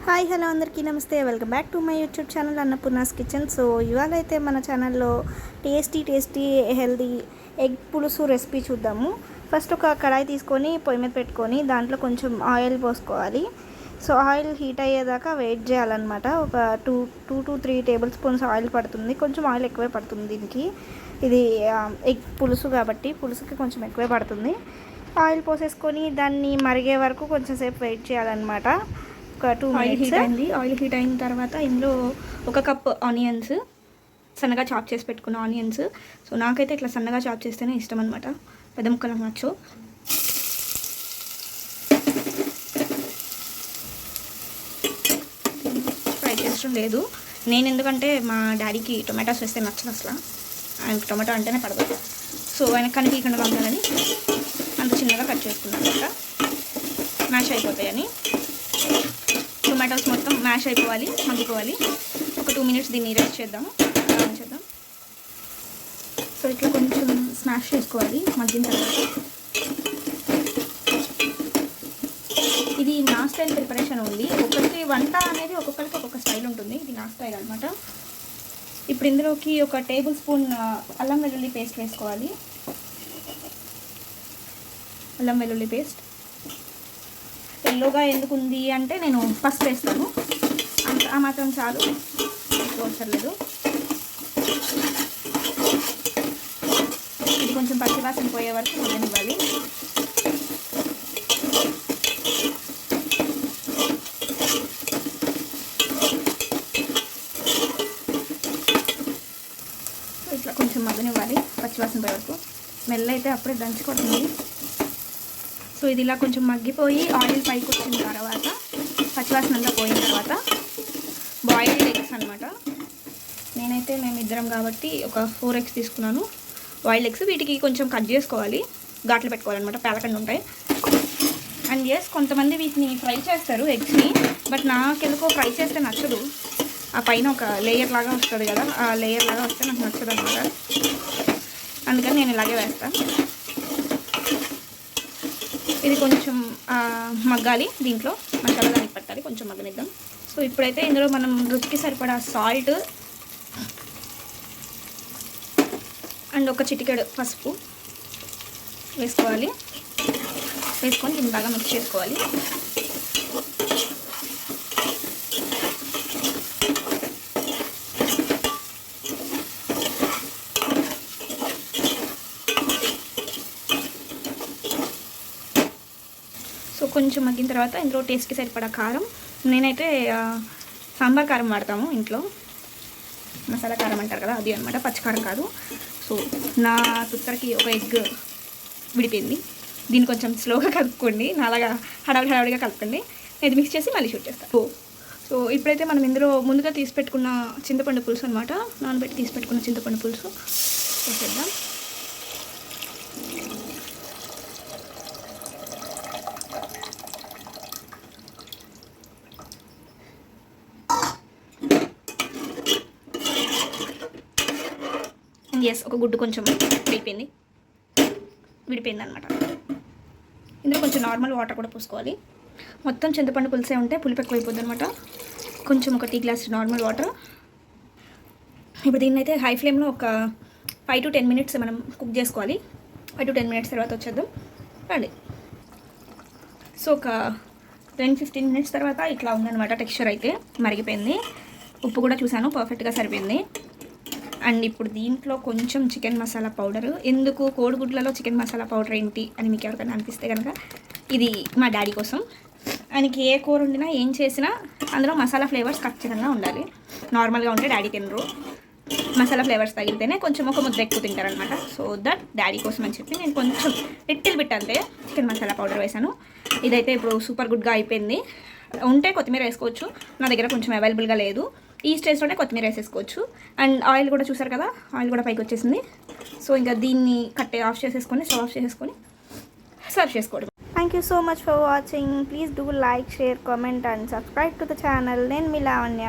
Hi hello అందరికీ నమస్తే. Welcome back to my YouTube channel Annapurna's kitchen. So ఇవాళ అయితే మన ఛానల్లో టేస్టీ హెల్దీ ఎగ్ పులుసు రెసిపీ చూద్దాము. ఫస్ట్ ఒక కడాయి తీసుకొని పొయ్యి మీద పెట్టుకొని దాంట్లో కొంచెం ఆయిల్ పోసుకోవాలి. సో ఆయిల్ హీట్ అయ్యేదాకా వెయిట్ చేయాలన్నమాట. ఒక two to 3 table spoons oil పడుతుంది. కొంచెం ఆయిల్ ఎక్కువే పడుతుంది దీనికి. ఇది ఎగ్ పులుసు కాబట్టి పులుసుకి కొంచెం ఎక్కువే పడుతుంది. ఆయిల్ పోసేసుకొని దాన్ని మరిగే వరకు కొంచెం సేపు వెయిట్ చేయాలన్నమాట. ఒక 2 మినిట్స్. ఆయిల్ హీట్ అయిన తర్వాత ఇందులో 1 కప్ ఆనియన్స్, సన్నగా చాప్ చేసి పెట్టుకున్న ఆనియన్స్. సో నాకైతే ఇట్లా సన్నగా చాప్ చేస్తేనే ఇష్టం అనమాట, పెద్ద ముక్కలు నచ్చు. ఫ్రై చేస్తడం లేదు నేను, ఎందుకంటే మా డాడీకి టొమాటోస్ వేస్తే నచ్చదు అసలు. ఆయనకి టొమాటో అంటేనే పడదు. సో ఆయన కనిపించకుండా ఉండాలని అంత చిన్నగా కట్ చేసుకున్నాను అనమాట, మ్యాష్ అయిపోతాయని. టొమాటోస్ మొత్తం మ్యాష్ అయిపోవాలి, మగ్గిపోవాలి. ఒక 2 మినిట్స్ దీన్ని రెస్ట్ చేద్దాము. సో ఇట్లా కొంచెం స్మాష్ చేసుకోవాలి మగ్గిన తర్వాత. ఇది నా స్టైల్ ప్రిపరేషన్ ఉంది. ఒక్కొక్కరికి వంట అనేది ఒక్కొక్కరికి ఒక్కొక్క స్టైల్ ఉంటుంది. ఇది నా స్టైల్ అనమాట. ఇప్పుడు ఇందులోకి 1 టేబుల్ స్పూన్ అల్లం వెల్లుల్లి పేస్ట్ వేసుకోవాలి. అల్లం వెల్లుల్లి పేస్ట్ ఎల్లోగా ఎందుకు ఉంది అంటే నేను పసుపు వేస్తాను, ఆ మాత్రం చాలు, అవసరం లేదు. ఇది కొంచెం పచ్చివాసన పోయే వరకు మగ్గనివ్వాలి. ఇట్లా కొంచెం మగ్గనివ్వాలి పచ్చివాసన పోయే వరకు. స్మెల్ అయితే అప్పుడే దంచుకొడుతుంది. సో ఇది ఇలా కొంచెం మగ్గిపోయి ఆయిల్ పైకి వచ్చిన తర్వాత, పచ్చివాసనంగా పోయిన తర్వాత బాయిల్డ్ ఎగ్స్ అనమాట. నేనైతే మేమిద్దరం కాబట్టి ఒక 4 ఎగ్స్ తీసుకున్నాను, బాయిల్డ్ ఎగ్స్. వీటికి కొంచెం కట్ చేసుకోవాలి, ఘాట్లు పెట్టుకోవాలన్నమాట, పేలకండి ఉంటాయి. అండ్ ఎస్, కొంతమంది వీటిని ఫ్రై చేస్తారు ఎగ్స్ని, బట్ నాకెందుకో ఫ్రై చేస్తే నచ్చదు. ఆ పైన ఒక లేయర్ లాగా వస్తుంది కదా, ఆ లేయర్ లాగా వస్తే నాకు నచ్చదు అనమాట. అందుకని నేను ఇలాగే వేస్తాను. ఇది కొంచెం మగ్గాలి, దీంట్లో మసాలా దానికి పట్టాలి, కొంచెం మగ్గనిద్దాం. సో ఇప్పుడైతే ఇందులో మనం రుచికి సరిపడా సాల్ట్ అండ్ 1 చిటికెడు పసుపు వేసుకోవాలి. వేసుకొని దీన్ని బాగా మిక్స్ చేసుకోవాలి. సో కొంచెం మగ్గిన తర్వాత ఇందులో టేస్ట్కి సరిపడా కారం. నేనైతే సాంబార్ కారం వాడతాము ఇంట్లో, మసాలా కారం అంటారు కదా, అది అనమాట, పచ్చికారం కాదు. సో నా తుత్తరకి 1 ఎగ్ విడిపోయింది. దీన్ని కొంచెం స్లోగా కలుపుకోండి, నాలాగా హడావిడిగా కలుపుకోండి. నేను మిక్స్ చేసి మళ్ళీ షూట్ చేస్తాను. సో ఇప్పుడైతే మనం ఇందులో ముందుగా తీసి పెట్టుకున్న చింతపండు పులుసు అనమాట, నానబెట్టి తీసి పెట్టుకున్న చింతపండు పులుసు వేసేద్దాం. ఎస్, 1 గుడ్డు కొంచెం విడిపోయింది అనమాట. ఇందులో కొంచెం నార్మల్ వాటర్ కూడా పోసుకోవాలి. మొత్తం చింతపండు పులుసే ఉంటే పులుపు ఎక్కువైపోద్ది అనమాట. కొంచెం 1 టీ గ్లాస్ నార్మల్ వాటర్. ఇప్పుడు దీన్ని అయితే హై ఫ్లేమ్లో ఒక 5 to 10 మినిట్స్ మనం కుక్ చేసుకోవాలి. 5 to 10 మినిట్స్ తర్వాత వచ్చేద్దాం రండి. సో ఒక 10-15 మినిట్స్ తర్వాత ఇట్లా ఉందన్నమాట. టెక్స్చర్ అయితే మరిగిపోయింది. ఉప్పు కూడా చూసాను, పర్ఫెక్ట్గా సరిపోయింది. అండ్ ఇప్పుడు దీంట్లో కొంచెం చికెన్ మసాలా పౌడరు. ఎందుకు కోడిగుడ్లలో చికెన్ మసాలా పౌడర్ ఏంటి అని మీకు ఎవరికైనా అనిపిస్తే కనుక, ఇది మా డాడీ కోసం. ఆయనకి ఏ కూర వండినా ఏం చేసినా అందులో మసాలా ఫ్లేవర్స్ ఖచ్చితంగా ఉండాలి. నార్మల్గా ఉంటే డాడీ తినరు, మసాలా ఫ్లేవర్స్ తగిలితేనే కొంచెం ఒక ముద్ద ఎక్కువ తింటారనమాట. సో దట్ డాడీ కోసం అని చెప్పి నేను కొంచెం లిటిల్ బిట్ అంతే చికెన్ మసాలా పౌడర్ వేసాను. ఇదైతే ఇప్పుడు సూపర్ గుడ్గా అయిపోయింది. ఉంటే కొత్తిమీర వేసుకోవచ్చు, నా దగ్గర కొంచెం అవైలబుల్గా లేదు. ఈ స్టేజ్లోనే కొత్తిమీర వేసేసుకోవచ్చు. అండ్ ఆయిల్ కూడా చూసారు కదా, ఆయిల్ కూడా పైకి వచ్చేసింది. సో ఇంకా దీన్ని ఆఫ్ చేసేసుకొని, స్టవ్ ఆఫ్ చేసేసుకొని సర్వ్ చేసుకోవడం. Thank you so much for watching. Please do like, share, comment and subscribe to the channel. నేను మీ లావణ్య.